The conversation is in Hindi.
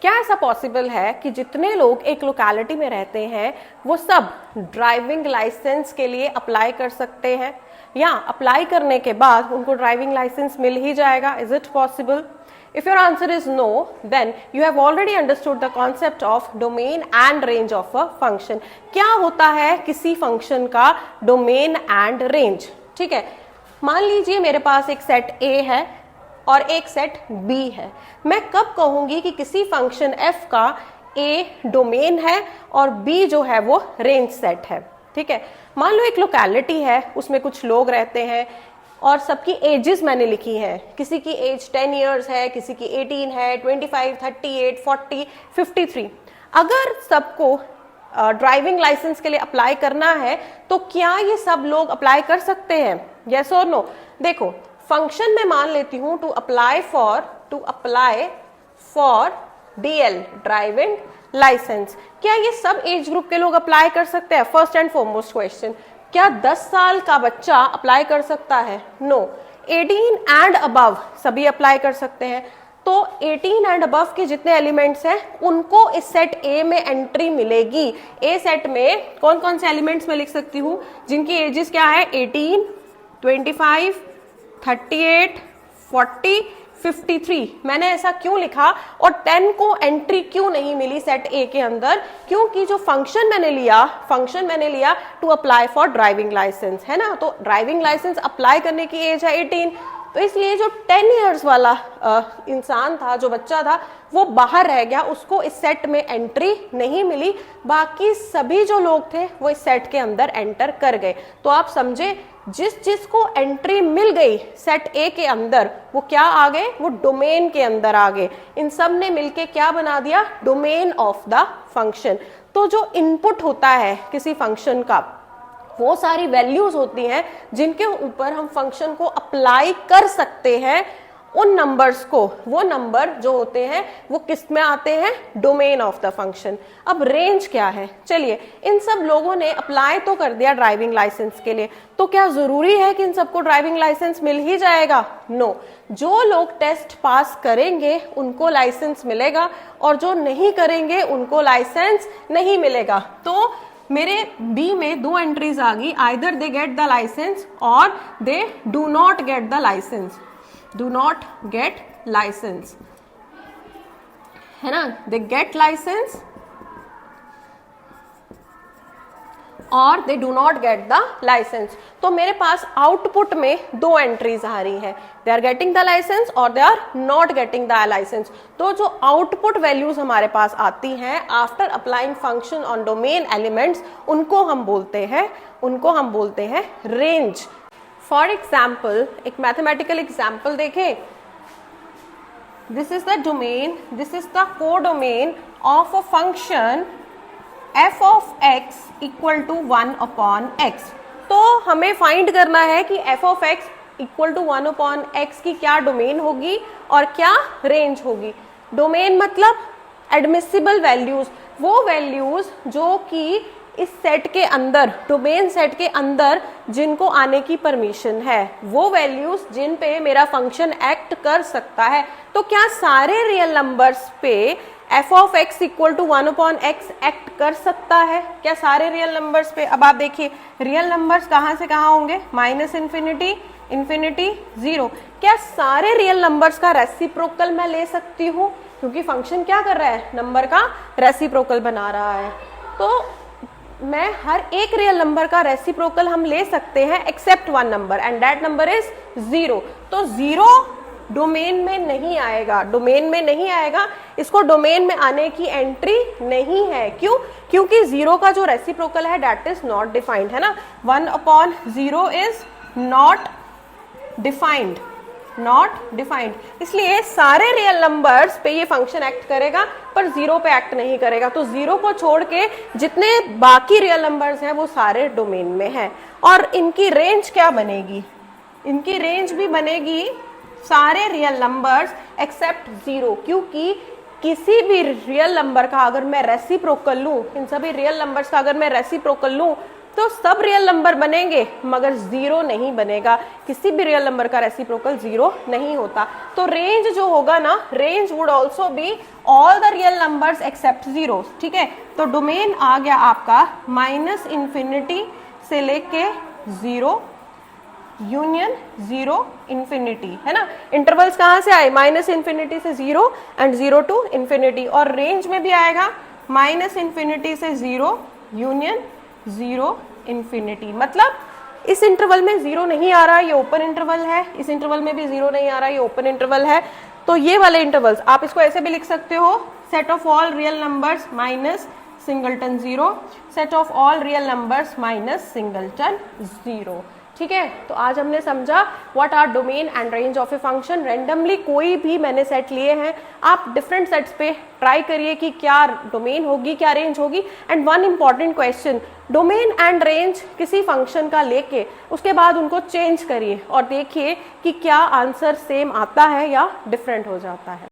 क्या ऐसा पॉसिबल है कि जितने लोग एक लोकेलिटी में रहते हैं वो सब ड्राइविंग लाइसेंस के लिए अप्लाई कर सकते हैं, या अप्लाई करने के बाद उनको ड्राइविंग लाइसेंस मिल ही जाएगा? Is it possible? If your answer is no, then you have already understood the concept of domain and range of a function. क्या होता है किसी फंक्शन का डोमेन एंड रेंज? ठीक है, मान लीजिए मेरे पास एक सेट A है और एक सेट B है। मैं कब कहूंगी कि किसी फंक्शन f का A डोमेन है और B जो है वो रेंज सेट है? ठीक है, मान लो एक लोकेलिटी है, उसमें कुछ लोग रहते हैं और सबकी एजेस मैंने लिखी हैं। किसी की एज 10 इयर्स है, किसी की 18 है, 25, 38, 40, 53। अगर सबको ड्राइविंग लाइसेंस के लिए अप्लाई करना है तो क्या ये सब लोग अप्लाई कर सकते हैं? यस और नो? देखो, फंक्शन में मान लेती हूं to apply for DL driving licence. क्या ये सब एज ग्रुप के लोग अप्लाई कर सकते हैं? फर्स्ट एंड फॉरमोस्ट क्वेश्चन, क्या 10 साल का बच्चा अप्लाई कर सकता है? नो। 18 एंड अबव सभी अप्लाई कर सकते हैं। तो 18 एंड अबव के जितने एलिमेंट्स हैं उनको इस सेट A में एंट्री मिलेगी। A सेट में कौन कौन से एलिमेंट्स में लिख सकती हूँ जिनकी एजेस क्या है? 18, 25, 38, 40, 53। मैंने ऐसा क्यों लिखा और 10 को एंट्री क्यों नहीं मिली सेट A के अंदर? क्योंकि जो फंक्शन मैंने लिया to apply for driving licence, है ना? तो ड्राइविंग लाइसेंस अप्लाई करने की एज है 18, तो इसलिए जो 10 इयर्स वाला इंसान था, जो बच्चा था, वो बाहर रह गया, उसको इस सेट में एंट्री नहीं मिली। बाकी सभी जो लोग थे वो इस सेट के अंदर एंटर कर गए। तो आप समझे, जिसको एंट्री मिल गई सेट A के अंदर वो क्या आ गए? वो डोमेन के अंदर आ गए। इन सब ने मिलके क्या बना दिया? Domain of the function. तो जो इनपुट होता है किसी फंक्शन का, वो सारी वैल्यूज होती हैं जिनके ऊपर हम फंक्शन को अप्लाई कर सकते हैं उन नंबर्स को। वो नंबर जो होते हैं वो किस में आते हैं? Domain of the function. अब रेंज क्या है? चलिए, इन सब लोगों ने अप्लाई तो कर दिया ड्राइविंग लाइसेंस के लिए, तो क्या जरूरी है कि इन सबको ड्राइविंग लाइसेंस मिल ही जाएगा? नो। जो लोग टेस्ट पास करेंगे उनको लाइसेंस मिलेगा और जो नहीं करेंगे उनको लाइसेंस नहीं मिलेगा। तो मेरे बी में दो एंट्रीज आ गई, either they get the licence और they do not get the licence. Do not get licence, है ना? दे गेट लाइसेंस और they do not get the licence. तो मेरे पास आउटपुट में दो एंट्रीज आ रही हैं, they are getting the licence और they are not getting the licence. तो जो आउटपुट वैल्यूज हमारे पास आती हैं after applying function on domain elements, उनको हम बोलते हैं रेंज। फॉर एग्जाम्पल, एक मैथमेटिकल एग्जाम्पल देखें। This is the domain, this is the codomain of a function f of x equal to 1/x। तो हमें फाइंड करना है कि f of x equal to 1/x की क्या डोमेन होगी और क्या रेंज होगी। डोमेन मतलब एडमिसिबल वैल्यूज, वो वैल्यूज जो कि इस सेट के अंदर, डोमेन सेट के अंदर जिनको आने की परमिशन है, वो वैल्यूज जिन पे मेरा फंक्शन एक्ट कर सकता है। तो क्या सारे रियल नंबर्स पे f of x equal to 1/x act कर सकता है? क्या सारे रियल नंबर्स पे? अब आप देखिए, रियल नंबर्स कहाँ से कहाँ होंगे? -∞, इन्फिनिटी, 0। क्या सारे रियल नंबर्स का रेसिप्रोकल मैं ले सकती हूँ? क्योंकि फंक्शन क्या कर रहा है? नंबर का रेसिप्रोकल बना रहा है। तो मैं हर एक रियल नंबर का रेसिप्रोकल हम ले सकते हैं except one number, and that number is 0। तो 0 डोमेन में नहीं आएगा, डोमेन में नहीं आएगा, इसको डोमेन में आने की एंट्री नहीं है। क्यों? क्योंकि 0 का जो रेसिप्रोकल है दैट इज नॉट डिफाइंड, है ना? 1/0 इज नॉट डिफाइंड, इसलिए सारे रियल नंबर्स पे ये फंक्शन एक्ट करेगा पर 0 पे एक्ट नहीं करेगा। तो 0 को छोड़ के जितने बाकी रियल नंबर्स हैं वो सारे डोमेन में हैं। और इनकी रेंज क्या बनेगी? इनकी रेंज भी बनेगी सारे रियल नंबर्स एक्सेप्ट 0, क्योंकि किसी भी रियल नंबर का अगर मैं रेसिप्रोकल लूं, इन सभी रियल नंबर्स का अगर मैं रेसिप्रोकल लूं, तो सब रियल नंबर बनेंगे मगर जीरो नहीं बनेगा, किसी भी रियल नंबर का रेसिप्रोकल जीरो नहीं होता। तो रेंज जो होगा ना, range would also be all the real numbers except zero. ठीक है, तो डोमेन आ गया आपका माइनस इंफिनिटी से लेके जीरो यूनियन जीरो इंफिनिटी, है ना। इंटरवल्स कहां से आए, माइनस इंफिनिटी से zero and zero to infinity, और रेंज में भी आएगा माइनस इंफिनिटी से जीरो यूनियन जीरो इंफिनिटी। मतलब इस इंटरवल में जीरो नहीं आ रहा, ये ओपन इंटरवल है, इस इंटरवल में भी जीरो नहीं आ रहा, ये ओपन इंटरवल है। तो ये वाले इंटरवल्स आप इसको ऐसे भी लिख सकते हो, set of all real numbers minus singleton zero, set of all real numbers minus singleton zero. ठीक है, तो आज हमने समझा what are domain and range of a function. Randomly कोई भी मैंने सेट लिए हैं, आप डिफरेंट सेट्स पे ट्राई करिए कि क्या डोमेन होगी क्या रेंज होगी। And one important question, domain and range किसी फंक्शन का लेके उसके बाद उनको चेंज करिए और देखिए कि क्या आंसर सेम आता है या डिफरेंट हो जाता है।